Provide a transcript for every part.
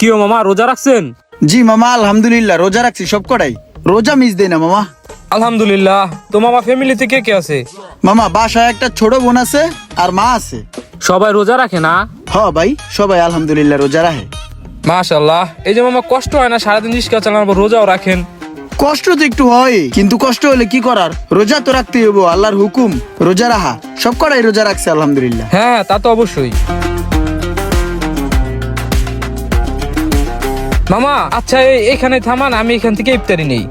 কি ও মামা রোজা রাখছেন? জি মামা, আলহামদুলিল্লাহ রোজা রাখছি সব কটাই। রোজা মিস দেই না মামা। আলহামদুলিল্লাহ। তো মামা ফ্যামিলিতে কে কে আছে? মামা বাসায় একটা ছোট বোন আছে আর মা আছে। সবাই রোজা রাখে না? হ ভাই, সবাই আলহামদুলিল্লাহ রোজা রাখে। মাশাআল্লাহ। এই যে মামা কষ্ট হয় না সারাদিন রিস্কা চালানোর পর রোজাও রাখেন? কষ্ট তো একটু হয়, কিন্তু কষ্ট হলে কি করার, রোজা তো রাখতে হইব, আল্লাহর হুকুম রোজা রাখা। সব কটাই রোজা রাখছে আলহামদুলিল্লাহ। হ্যাঁ তা তো অবশ্যই। মামা আচ্ছা এখানে থামান, আমি এখান থেকে ইফতারি নেই।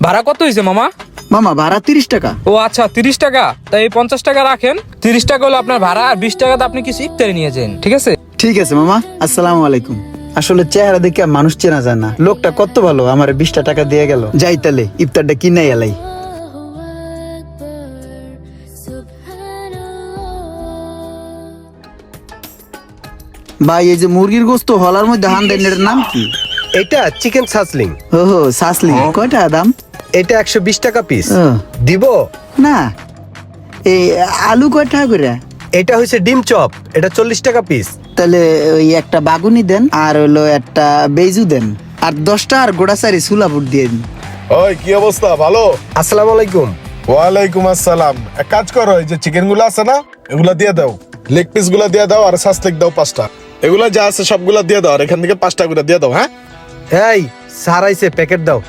ভাড়া কত হয়েছে মামা? মামা ভাড়া 30 টাকা। ও আচ্ছা 30 টাকা। তাই এই 50 টাকা রাখেন। 30 টাকা হলো আপনার ভাড়া, আর 20 টাকাতে আপনি কিছু ইফতারি নিয়ে যান, ঠিক আছে? ঠিক আছে মামা, আসসালামু আলাইকুম। আসলে চেহারা দেখে মানুষ চেনা যায় না, লোকটা কত ভালো, আমার 20টা টাকা দিয়ে গেল। যাই তাহলে ইফতারটা কিনাই এলাই। ভাই এই যে মুরগির গোস্ত হলার মধ্যে হান দেন, এটার নাম কি? এটা চিকেন সাসলিং। ওহো সাসলি, কয়টা দাম? এটা 120 টাকা পিস। ও, দিব? না এই আলু কয় টাকা করে? এটা হইছে ডিম চপ, এটা 40 টাকা পিস। তাহলে ওই একটা বাগুনি দেন, আর হলো একটা বেজু দেন, আর 10টা আর গোড়াচারি সুলাপুর দিয়ে দিন। ওই কি অবস্থা? ভালো? আসসালামু আলাইকুম। ওয়ালাইকুম আসসালাম। এক কাজ করো, এই যে চিকেন গুলো আছে না, এগুলা দিয়ে দাও। লেগ পিস গুলা দিয়ে দাও, আর সাসলেক দাও 5টা। এগুলা যা আছে সবগুলা দিয়ে দাও, আর এখান থেকে 5টা করে দিয়ে দাও। হ্যাঁ এই সারাইছে প্যাকেট দাও।